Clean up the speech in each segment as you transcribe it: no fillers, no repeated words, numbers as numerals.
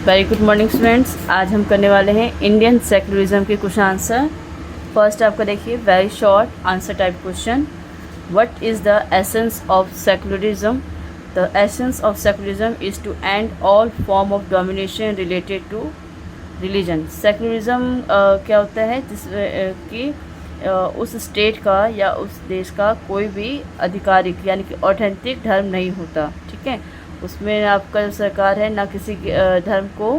Very good morning students. आज हम करने वाले हैं इंडियन सेक्युलरिज्म के क्वेश्चन आंसर। फर्स्ट आपका देखिए very short answer type question. What is the essence of secularism? The essence of secularism is to end all form of domination related to religion. Secularism क्या होता है कि उस state का या उस देश का कोई भी आधिकारिक यानी कि ऑथेंटिक धर्म नहीं होता। ठीक है, उसमें आपका जो सरकार है ना किसी धर्म को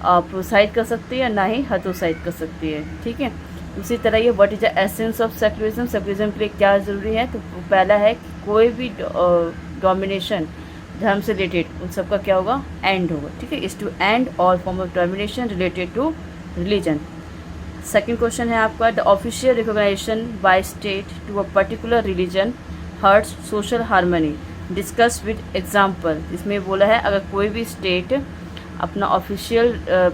प्रोत्साहित कर सकती है ना ही हतोत्साहित कर सकती है। ठीक है, उसी तरह ये what is the essence of secularism, secularism के लिए क्या ज़रूरी है? तो पहला है कि कोई भी डोमिनेशन धर्म से रिलेटेड उन सबका क्या होगा? एंड होगा। ठीक है, is to end all form of domination related to religion. Second question है आपका the official recognition by state to a particular religion hurts social harmony discuss with example. इसमें बोला है अगर कोई भी स्टेट अपना ऑफिशियल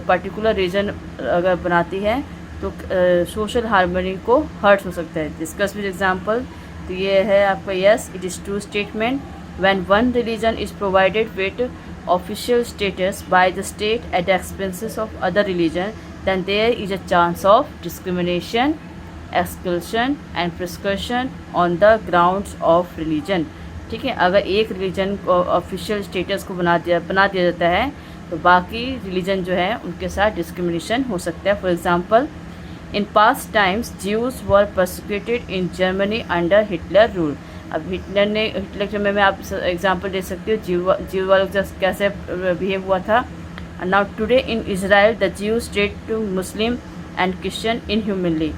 पर्टिकुलर रीजन अगर बनाती है तो सोशल हार्मनी को हर्ट हो सकता है। डिस्कस विद एग्जाम्पल, तो ये है आपका yes it is true statement. When one religion is provided with official status bye the state at the expenses of other religion then there is a chance of discrimination, exclusion and prescription on the grounds of religion। ठीक है, अगर एक religion को official status को बना दिया जाता है तो बाकी रिलीजन जो है उनके साथ डिस्क्रिमिनेशन हो सकता है। For example, in past times Jews were persecuted in Germany under Hitler rule. अब हिटलर के में आप एग्जांपल दे सकते हो ज्यू वालों कैसे बिहेव हुआ था। And now today in Israel, the Jews treat to Muslim and Christian inhumanly.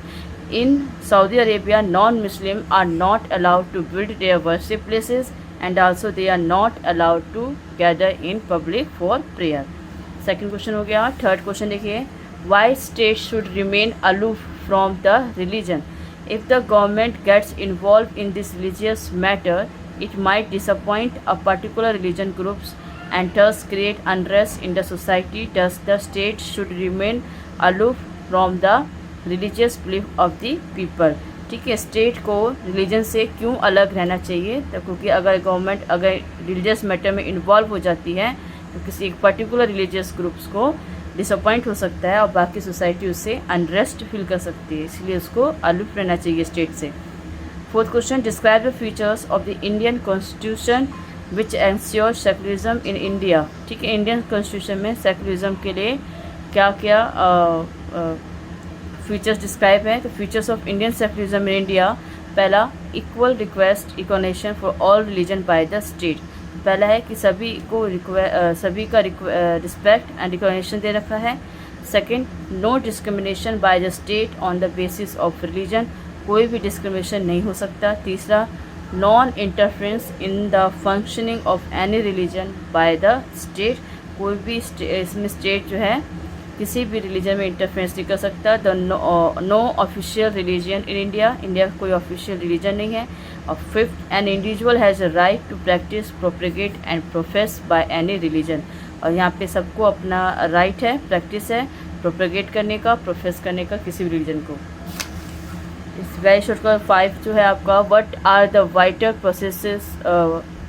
In Saudi Arabia, non-Muslim are not allowed to build their worship places, and also they are not allowed to gather in public for prayer. Second question हो गया। Third question देखिए, why state should remain aloof from the religion? If the government gets involved in this religious matter, it might disappoint a particular religion groups and thus create unrest in the society. Thus the state should remain aloof from the religious belief of the people। ठीक है, state को religion से क्यों अलग रहना चाहिए? तो क्योंकि अगर गवर्नमेंट अगर रिलीजियस मैटर में इन्वॉल्व हो जाती है तो किसी एक पर्टिकुलर रिलीजियस ग्रुप्स को डिसअपॉइंट हो सकता है और बाकी सोसाइटी उससे अनरेस्ट फील कर सकती है, इसलिए उसको अलूफ रहना चाहिए स्टेट से। Fourth question, describe the features of the Indian constitution which ensure secularism in India. ठीक है, इंडियन कॉन्स्टिट्यूशन में सेक्युलरिज्म के लिए क्या क्या फीचर्स डिस्क्राइब हैं? तो features of Indian secularism in India, पहला equal request recognition for all religion by the state. पहला है कि सभी का रिस्पेक्ट एंड रिकॉग्निशन दे रखा है। Second, no discrimination by the state on the basis of religion, कोई भी डिस्क्रिमिनेशन नहीं हो सकता। तीसरा, non interference in the functioning of any religion by the state, कोई भी इसमें स्टेट जो है किसी भी रिलीजन में इंटरफेरेंस नहीं कर सकता। The no official religion in India, India का कोई ऑफिशियल रिलीजन नहीं है। और fifth, an individual has a right to practise, propagate and profess by any religion, और यहाँ पे सबको अपना राइट है, प्रैक्टिस है प्रोपेगेट करने का, प्रोफेस करने का किसी भी रिलीजन को। इस वेरी शॉर्ट का 5 जो है आपका, what are the vital processes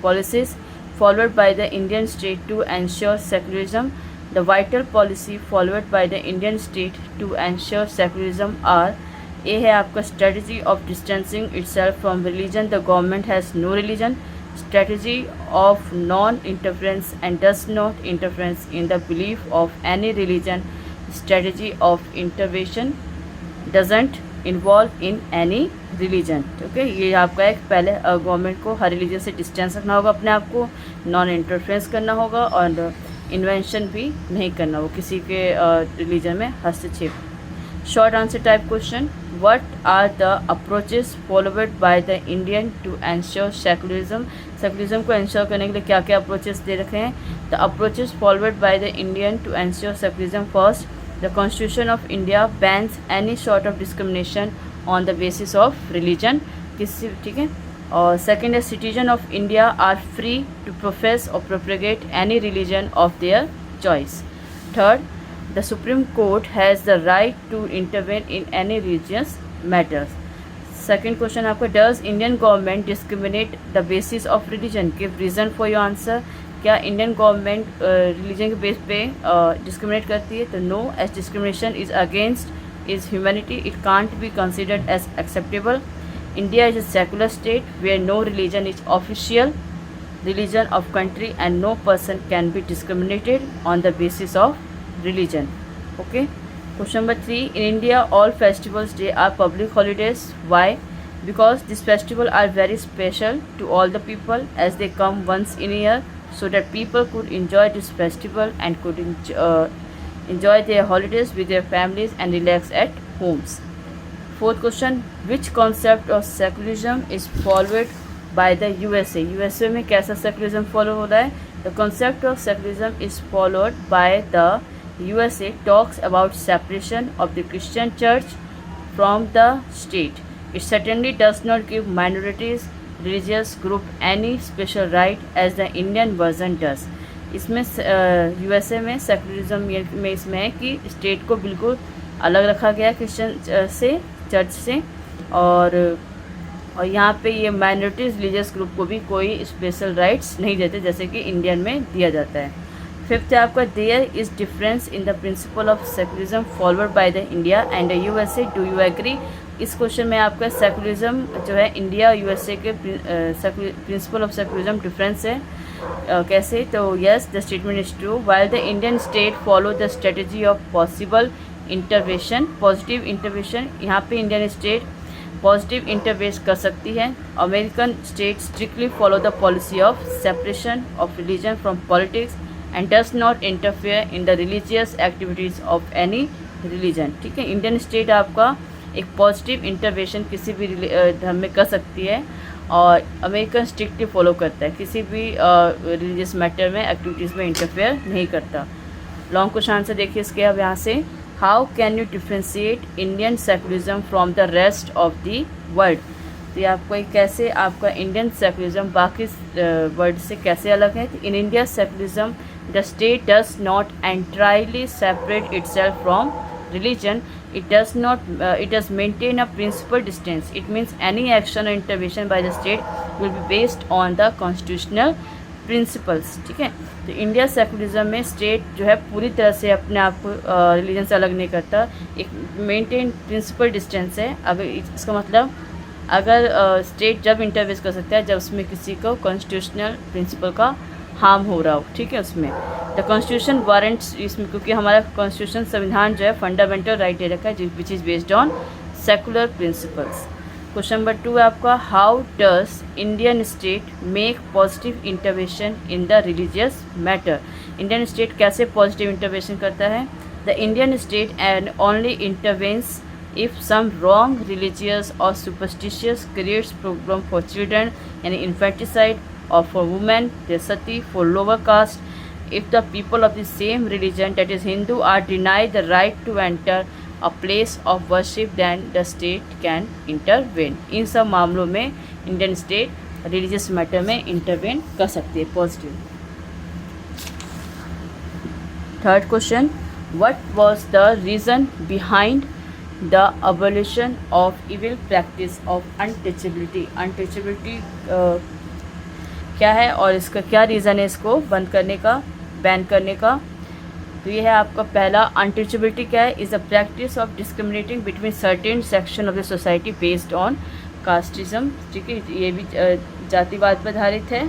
policies followed by the Indian state to ensure secularism. The vital policy followed by the Indian state to ensure secularism are, A है आपका strategy of distancing itself from religion, the government has no religion, strategy of non-interference and does not interference in the belief of any religion, strategy of intervention doesn't involve in any religion। ठीक है, ये आपका एक पहले government को हर religion से distance रखना होगा, अपने आप को नॉन इंटरफेरेंस करना होगा और इन्वेंशन भी नहीं करना होगा किसी के रिलीजन में हस्तक्षेप। Short answer type question, what are the approaches followed by the Indian to ensure secularism? Secularism को एंश्योर करने के लिए क्या क्या अप्रोचेस दे रखे हैं? The approaches followed by the Indian to ensure secularism, first, the constitution of India bans any sort of discrimination on the basis of religion, किसी, ठीक है। और सेकेंड है, citizen of India are free to profess और propagate any religion of their choice. Third, the Supreme Court has the right to intervene in any religious matters। Second question आपका, does Indian government discriminate the basis of religion? Give reason for your answer। क्या Indian government religion के base पे discriminate करती है? तो no, as discrimination is against is humanity, it can't be considered as acceptable. India is a secular state where no religion is official religion of country and no person can be discriminated on the basis of religion. Okay, question number 3. In India all festivals day are public holidays. Why? Because these festivals are very special to all the people as they come once in a year, so that people could enjoy this festival and could enjoy their holidays with their families and relax at homes. Fourth question. Which concept of secularism is followed by the USA? USA में कैसा secularism follow हो रहा है? The concept of secularism is followed by the USA talks about separation of the Christian church from the state. It certainly does not give minorities religious group any special right as the Indian version does. इसमें USA में secularism में इसमें है कि state को बिल्कुल अलग रखा गया क्रिश्चियन से, चर्च से, और यहाँ पे ये माइनॉरिटीज़ रिलीजियस ग्रुप को भी कोई स्पेशल राइट्स नहीं देते जैसे कि इंडियन में दिया जाता है. फिफ्थ है आपका, there is difference in the principle of secularism followed by the India and USA. Do you agree? इस क्वेश्चन में आपका सेकुलरिज्म जो है इंडिया और यूएसए के प्रिंसिपल ऑफ सेकुलरिज्म डिफरेंस है. कैसे? तो yes, the statement is true. While the Indian state follow the strategy of possible intervention, positive intervention, यहाँ पे इंडियन स्टेट पॉजिटिव इंटरवेंस कर सकती है. American state strictly follow the policy of separation of religion from politics and does not interfere in the religious activities of any religion. ठीक है, Indian state आपका एक positive intervention किसी भी धर्म में कर सकती है और अमेरिकन स्ट्रिक्टली फॉलो करता है, किसी भी रिलीजियस मैटर में एक्टिविटीज़ में इंटरफेयर नहीं करता. लॉन्ग क्वेश्चन आंसर देखिए इसके अब यहाँ से. How can you differentiate Indian secularism from the rest of the world? तो ये आपको कैसे आपका इंडियन सेकुलरिज्म बाकी वर्ल्ड से कैसे अलग है? In India secularism the state does not entirely separate itself from religion. It does maintain a principal distance. It means any action or intervention by the state will be based on the constitutional principles. ठीक है, तो India secularism में state जो है पूरी तरह से अपने आप को रिलीजन से अलग नहीं करता, एक मेंटेन प्रिंसिपल डिस्टेंस है. अगर इसका मतलब अगर स्टेट जब इंटरवेंस कर सकता है जब उसमें किसी को कॉन्स्टिट्यूशनल प्रिंसिपल का हार्म हो रहा हो. ठीक है, उसमें द कॉन्स्टिट्यूशन वारंट्स, इसमें क्योंकि हमारा कॉन्स्टिट्यूशन संविधान जो है फंडामेंटल राइट दे रखा है which is based on secular principles. Question number 2 है आपका, how does Indian state make positive intervention in the religious matter? Indian state कैसे पॉजिटिव इंटरवेंशन करता है? The Indian state and only intervenes if some wrong religious or superstitious creates problem for children and infanticide, or for women, their sati, for lower caste. If the people of the same religion, that is Hindu, are denied the right to enter a place of worship, then the state can intervene. इन सब मामलों में Indian state religious matter में intervene कर सकती है positive. Third question, what was the reason behind the abolition of evil practice of untouchability? untouchability क्या है और इसका क्या रीज़न है इसको बंद करने का, बैन करने का? तो ये है आपका पहला, अनटचेबिलिटी क्या है? Is a practice of discriminating between certain section of the society based on casteism. ठीक है, ये भी जातिवाद पर आधारित है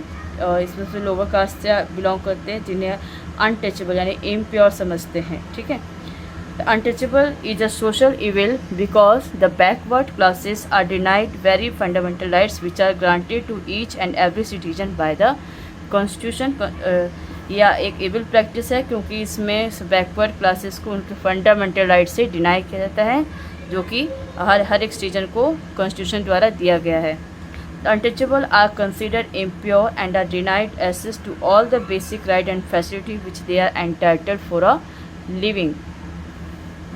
और इसमें से लोअर कास्ट से बिलोंग करते हैं जिन्हें अनटचेबल यानी इम्प्योर समझते हैं. ठीक है, untouchable is a social evil because the backward classes are denied very fundamental rights which are granted to each and every citizen by the constitution. या एक एविल प्रैक्टिस है क्योंकि इसमें बैकवर्ड क्लासेस को उनके फंडामेंटल राइट से deny किया जाता है जो कि हर एक सिटीजन को कॉन्स्टिट्यूशन द्वारा दिया गया है. The untouchable are considered impure and are denied access to all the basic right and facility which they are entitled for a living.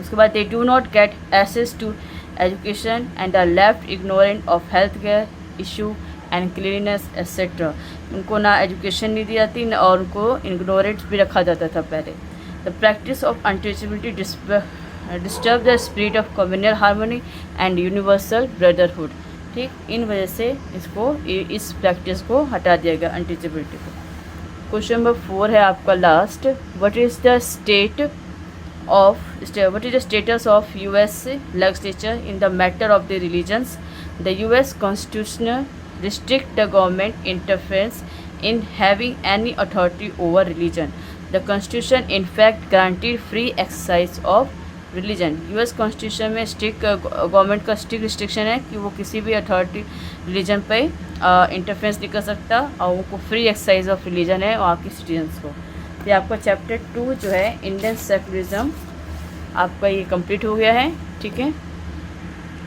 उसके बाद they do not get access to education and are left ignorant of health care issue and cleanliness etcetera. उनको ना education नहीं दी जाती ना और उनको ignorant भी रखा जाता था पहले. The practice of untouchability disturb the spirit of communal harmony and universal brotherhood. ठीक, इन वजह से इसको इस प्रैक्टिस को हटा दिया गया अनटचेबिलिटी को. क्वेश्चन नंबर 4 है आपका last, what is the status of US legislature in the matter of the religions? The US constitution restrict the government interference in having any authority over religion. The Constitution in fact guaranteed free exercise of religion. US constitution में strict government का strict restriction है कि वो किसी भी authority religion पे interference नहीं कर सकता और उनको फ्री एक्सरसाइज ऑफ रिलीजन है वहाँ के सिटीजन्स को। तो ये आपका चैप्टर 2 जो है इंडियन सेकुलरिज्म आपका ये कंप्लीट हो गया है। ठीक है।